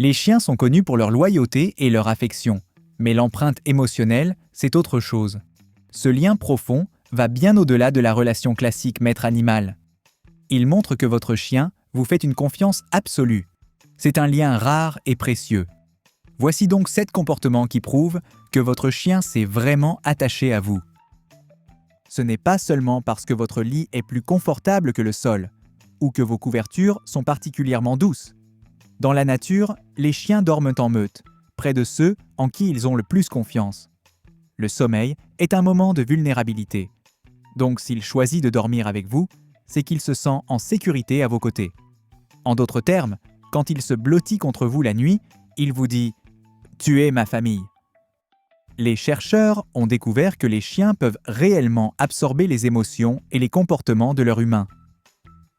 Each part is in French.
Les chiens sont connus pour leur loyauté et leur affection, mais l'empreinte émotionnelle, c'est autre chose. Ce lien profond va bien au-delà de la relation classique maître-animal. Il montre que votre chien vous fait une confiance absolue. C'est un lien rare et précieux. Voici donc 7 comportements qui prouvent que votre chien s'est vraiment attaché à vous. Ce n'est pas seulement parce que votre lit est plus confortable que le sol, ou que vos couvertures sont particulièrement douces. Dans la nature, les chiens dorment en meute, près de ceux en qui ils ont le plus confiance. Le sommeil est un moment de vulnérabilité. Donc s'il choisit de dormir avec vous, c'est qu'il se sent en sécurité à vos côtés. En d'autres termes, quand il se blottit contre vous la nuit, il vous dit « Tu es ma famille ». Les chercheurs ont découvert que les chiens peuvent réellement absorber les émotions et les comportements de leur humain.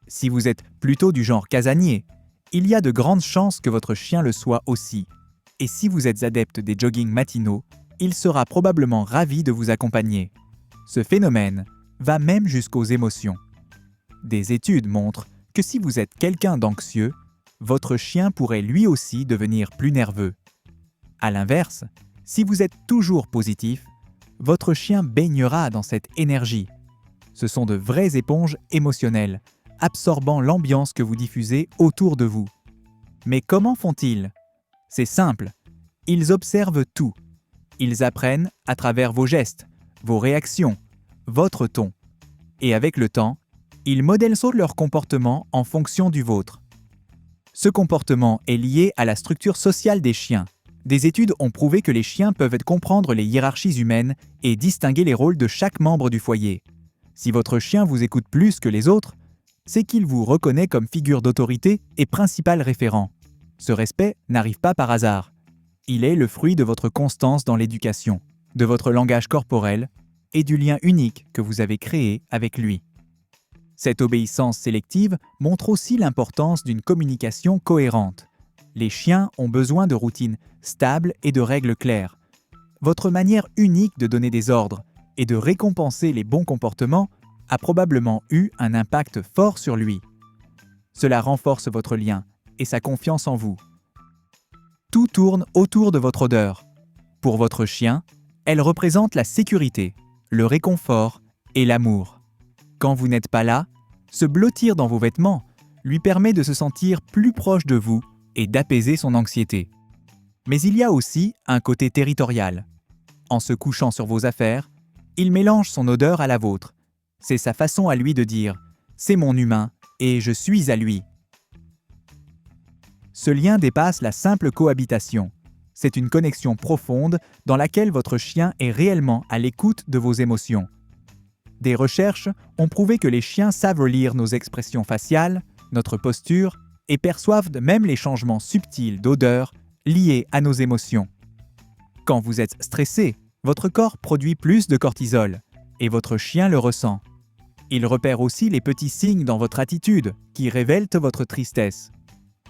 Si vous êtes plutôt du genre casanier, il y a de grandes chances que votre chien le soit aussi. Et si vous êtes adepte des joggings matinaux, il sera probablement ravi de vous accompagner. Ce phénomène va même jusqu'aux émotions. Des études montrent que si vous êtes quelqu'un d'anxieux, votre chien pourrait lui aussi devenir plus nerveux. À l'inverse, si vous êtes toujours positif, votre chien baignera dans cette énergie. Ce sont de vraies éponges émotionnelles, absorbant l'ambiance que vous diffusez autour de vous. Mais comment font-ils ? C'est simple, ils observent tout. Ils apprennent à travers vos gestes, vos réactions, votre ton. Et avec le temps, ils modèlent leur comportement en fonction du vôtre. Ce comportement est lié à la structure sociale des chiens. Des études ont prouvé que les chiens peuvent comprendre les hiérarchies humaines et distinguer les rôles de chaque membre du foyer. Si votre chien vous écoute plus que les autres, c'est qu'il vous reconnaît comme figure d'autorité et principal référent. Ce respect n'arrive pas par hasard. Il est le fruit de votre constance dans l'éducation, de votre langage corporel et du lien unique que vous avez créé avec lui. Cette obéissance sélective montre aussi l'importance d'une communication cohérente. Les chiens ont besoin de routines stables et de règles claires. Votre manière unique de donner des ordres et de récompenser les bons comportements a probablement eu un impact fort sur lui. Cela renforce votre lien et sa confiance en vous. Tout tourne autour de votre odeur. Pour votre chien, elle représente la sécurité, le réconfort et l'amour. Quand vous n'êtes pas là, se blottir dans vos vêtements lui permet de se sentir plus proche de vous et d'apaiser son anxiété. Mais il y a aussi un côté territorial. En se couchant sur vos affaires, il mélange son odeur à la vôtre. C'est sa façon à lui de dire « c'est mon humain et je suis à lui ». Ce lien dépasse la simple cohabitation. C'est une connexion profonde dans laquelle votre chien est réellement à l'écoute de vos émotions. Des recherches ont prouvé que les chiens savent lire nos expressions faciales, notre posture et perçoivent même les changements subtils d'odeur liés à nos émotions. Quand vous êtes stressé, votre corps produit plus de cortisol et votre chien le ressent. Il repère aussi les petits signes dans votre attitude qui révèlent votre tristesse.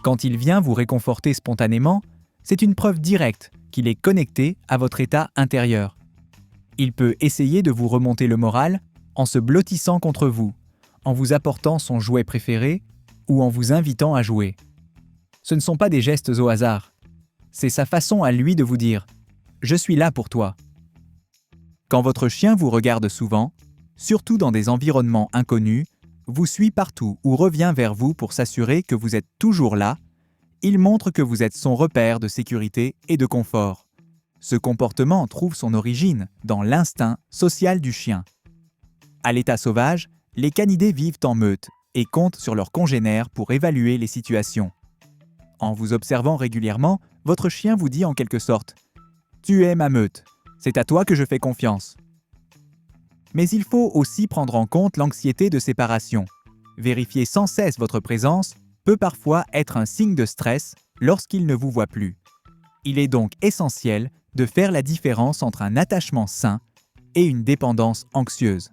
Quand il vient vous réconforter spontanément, c'est une preuve directe qu'il est connecté à votre état intérieur. Il peut essayer de vous remonter le moral en se blottissant contre vous, en vous apportant son jouet préféré ou en vous invitant à jouer. Ce ne sont pas des gestes au hasard. C'est sa façon à lui de vous dire « Je suis là pour toi ». Quand votre chien vous regarde souvent, surtout dans des environnements inconnus, vous suit partout ou revient vers vous pour s'assurer que vous êtes toujours là, il montre que vous êtes son repère de sécurité et de confort. Ce comportement trouve son origine dans l'instinct social du chien. À l'état sauvage, les canidés vivent en meute et comptent sur leurs congénères pour évaluer les situations. En vous observant régulièrement, votre chien vous dit en quelque sorte « Tu es ma meute, c'est à toi que je fais confiance ». Mais il faut aussi prendre en compte l'anxiété de séparation. Vérifier sans cesse votre présence peut parfois être un signe de stress lorsqu'il ne vous voit plus. Il est donc essentiel de faire la différence entre un attachement sain et une dépendance anxieuse.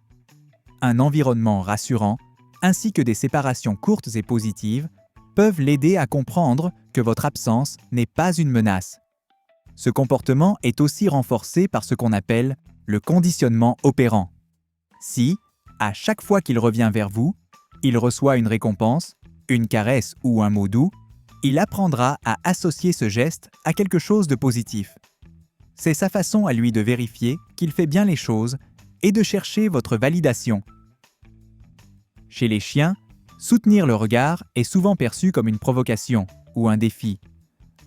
Un environnement rassurant, ainsi que des séparations courtes et positives, peuvent l'aider à comprendre que votre absence n'est pas une menace. Ce comportement est aussi renforcé par ce qu'on appelle le conditionnement opérant. Si, à chaque fois qu'il revient vers vous, il reçoit une récompense, une caresse ou un mot doux, Il apprendra à associer ce geste à quelque chose de positif. C'est sa façon à lui de vérifier qu'il fait bien les choses et de chercher votre validation. Chez les chiens, soutenir le regard est souvent perçu comme une provocation ou un défi.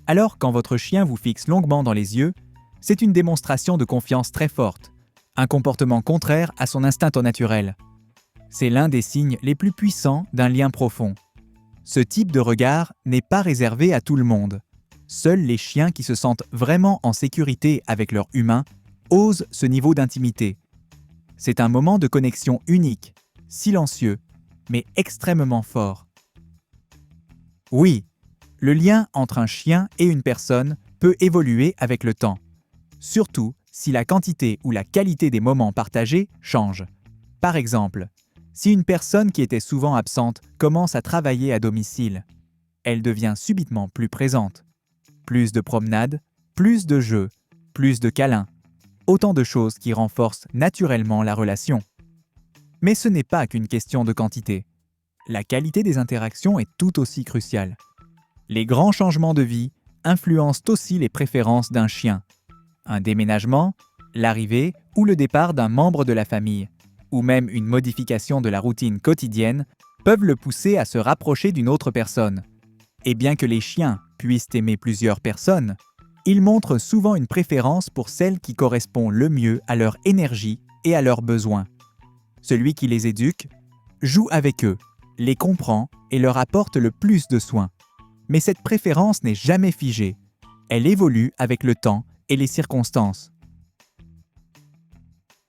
Alors quand votre chien vous fixe longuement dans les yeux, c'est une démonstration de confiance très forte, un comportement contraire à son instinct naturel. C'est l'un des signes les plus puissants d'un lien profond. Ce type de regard n'est pas réservé à tout le monde. Seuls les chiens qui se sentent vraiment en sécurité avec leur humain osent ce niveau d'intimité. C'est un moment de connexion unique, silencieux, mais extrêmement fort. Oui, le lien entre un chien et une personne peut évoluer avec le temps, surtout si la quantité ou la qualité des moments partagés change. Par exemple, si une personne qui était souvent absente commence à travailler à domicile, elle devient subitement plus présente. Plus de promenades, plus de jeux, plus de câlins. Autant de choses qui renforcent naturellement la relation. Mais ce n'est pas qu'une question de quantité. La qualité des interactions est tout aussi cruciale. Les grands changements de vie influencent aussi les préférences d'un chien. Un déménagement, l'arrivée ou le départ d'un membre de la famille, ou même une modification de la routine quotidienne, peuvent le pousser à se rapprocher d'une autre personne. Et bien que les chiens puissent aimer plusieurs personnes, ils montrent souvent une préférence pour celle qui correspond le mieux à leur énergie et à leurs besoins. Celui qui les éduque joue avec eux, les comprend et leur apporte le plus de soins. Mais cette préférence n'est jamais figée. Elle évolue avec le temps et les circonstances.